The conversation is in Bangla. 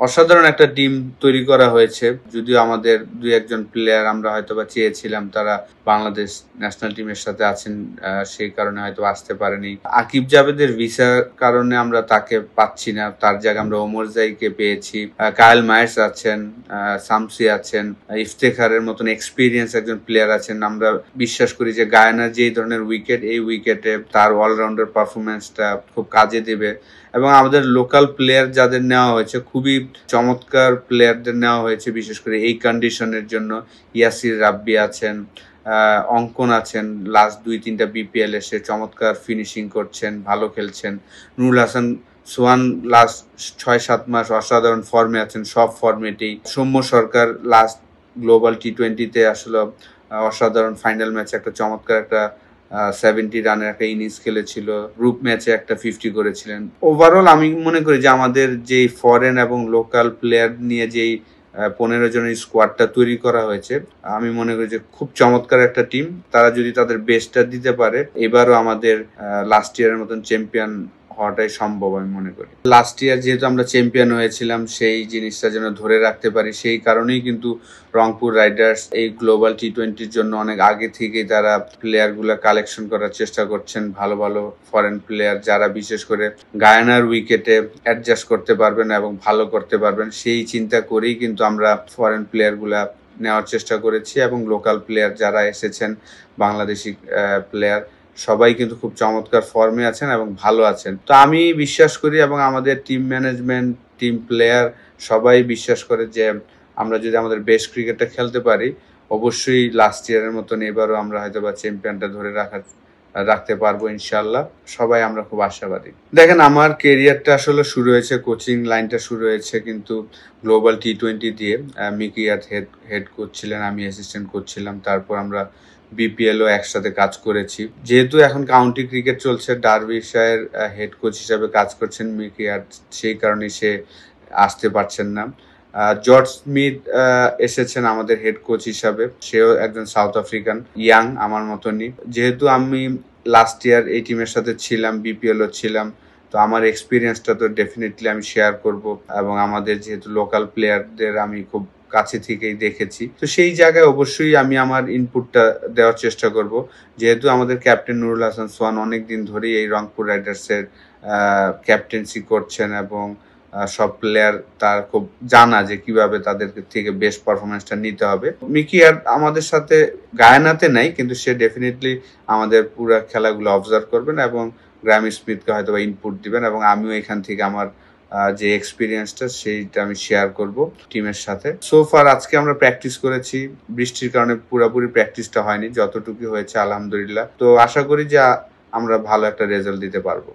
অসাধারণ একটা টিম তৈরি করা হয়েছে। যদিও আমাদের ২-১ জন প্লেয়ার আমরা হয়তোবা চেয়েছিলাম তারা বাংলাদেশ ন্যাশনাল টিমের সাথে আছেন, সেই কারণে হয়তো আসতে পারেনি। আকিব জাভেদের ভিসার কারণে আমরা তাকে পাচ্ছি না। তার জায়গায় আমরা ওমর জাইকে পেয়েছি। কায়েল মায়ের্স আছেন, শামসী আছেন, ইফতেখারের মতন এক্সপেরিয়েন্স একজন প্লেয়ার আছেন। আমরা বিশ্বাস করি যে গায়ানার যে ধরনের উইকেট, এই উইকেটে তার অলরাউন্ডার পারফরম্যান্সটা খুব কাজে দেবে। এবং আমাদের লোকাল প্লেয়ার যাদের নেওয়া হয়েছে খুবই চমৎকার প্লেয়ারদের নেওয়া হয়েছে, বিশেষ করে এই কন্ডিশনের জন্য। ইয়াসির রাব্বি আছেন, অঙ্কন আছেন, লাস্ট ২-৩টা বিপিএল এসে চমৎকার ফিনিশিং করছেন, ভালো খেলছেন। নুরুল হাসান সোহান লাস্ট ৬-৭ মাস অসাধারণ ফর্মে আছেন, সব ফর্মেটেই। সৌম্য সরকার লাস্ট গ্লোবাল টি-20তে আসলে অসাধারণ ফাইনাল ম্যাচে একটা চমৎকার একটা 70 রানের একটা ইনিংস খেলেছিল। গ্রুপ ম্যাচে একটা 50 করেছিলেন। ওভারঅল আমি মনে করি যে আমাদের যে ফরেন এবং লোকাল প্লেয়ার নিয়ে যেই 15 জনের স্কোয়াডটা তৈরি করা হয়েছে, আমি মনে করি যে খুব চমৎকার একটা টিম। তারা যদি তাদের বেস্টটা দিতে পারে, এবারও আমাদের লাস্ট ইয়ারের মতন চ্যাম্পিয়ন হওয়াটাই সম্ভব আমি মনে করি। লাস্ট ইয়ার যেহেতু আমরা চ্যাম্পিয়ন হয়েছিলাম, সেই জিনিসটা যেন ধরে রাখতে পারি, সেই কারণেই কিন্তু রংপুর রাইডার্স এই গ্লোবাল টি-20-র জন্য অনেক আগে থেকেই তারা প্লেয়ারগুলো কালেকশন করার চেষ্টা করছেন। ভালো ভালো ফরেন প্লেয়ার যারা বিশেষ করে গায়ানার উইকেটে অ্যাডজাস্ট করতে পারবেন এবং ভালো করতে পারবেন, সেই চিন্তা করেই কিন্তু আমরা ফরেন প্লেয়ারগুলা নেওয়ার চেষ্টা করেছি। এবং লোকাল প্লেয়ার যারা এসেছেন, বাংলাদেশি প্লেয়ার সবাই কিন্তু খুব চমৎকার ফর্মে আছেন এবং ভালো আছেন। তো আমি বিশ্বাস করি এবং আমাদের টিম ম্যানেজমেন্ট, টিম প্লেয়ার সবাই বিশ্বাস করে যে আমরা যদি আমাদের বেস্ট ক্রিকেটটা খেলতে পারি, অবশ্যই লাস্ট ইয়ারের মতন এবারও আমরা হয়তো বা চ্যাম্পিয়নটা ধরে রাখতে পারবো ইনশাল্লাহ। সবাই আমরা খুব আশাবাদী। দেখেন, আমার কেরিয়ারটা আসলে শুরু হয়েছে, কোচিং লাইনটা শুরু হয়েছে কিন্তু গ্লোবাল টি-20 দিয়ে। মিকি ইয়াত হেড কোচ ছিলেন, আমি অ্যাসিস্ট্যান্ট কোচ ছিলাম। তারপর আমরা বিপিএলও একসাথে কাজ করেছি। যেহেতু এখন কাউন্টি ক্রিকেট চলছে, ডার্বিশায়ার হেড কোচ হিসাবে কাজ করছেন মিকি ইয়াত, সেই কারণে সে আসতে পারছেন না। জর্জ স্মিথ এসেছেন আমাদের হেড কোচ হিসাবে, সেও একজন সাউথ আফ্রিকান, ইয়াং আমার মতনই। যেহেতু আমি লাস্ট ইয়ার এই টিমের সাথে ছিলাম, বিপিএলও ছিলাম, তো আমার এক্সপিরিয়েন্সটা তো ডেফিনেটলি আমি শেয়ার করব। এবং আমাদের যেহেতু লোকাল প্লেয়ারদের আমি খুব কাছে থেকেই দেখেছি, তো সেই জায়গায় অবশ্যই আমি আমার ইনপুটটা দেওয়ার চেষ্টা করব। যেহেতু আমাদের ক্যাপ্টেন নুরুল হাসান সোহান অনেকদিন ধরেই এই রংপুর রাইডার্সের ক্যাপ্টেন্সি করছেন এবং সব প্লেয়ার তার খুব জানা যে কিভাবে তাদের থেকে বেস্ট পারফরমেন্সটা নিতে হবে। মিকি আর আমাদের সাথে গায়ানাতে নাই, কিন্তু সে ডেফিনেটলি আমাদের পুরো খেলাগুলো অবজার্ভ করবেন এবং গ্রামি স্মিথকে হয়তো ইনপুট দিবেন এবং আমিও এখান থেকে আমার যে এক্সপিরিয়েন্সটা সেইটা আমি শেয়ার করব টিমের সাথে। সো ফার আজকে আমরা প্র্যাকটিস করেছি, বৃষ্টির কারণে পুরোপুরি প্র্যাকটিসটা হয়নি, যতটুকু হয়েছে আলহামদুলিল্লাহ। তো আশা করি যে আমরা ভালো একটা রেজাল্ট দিতে পারবো।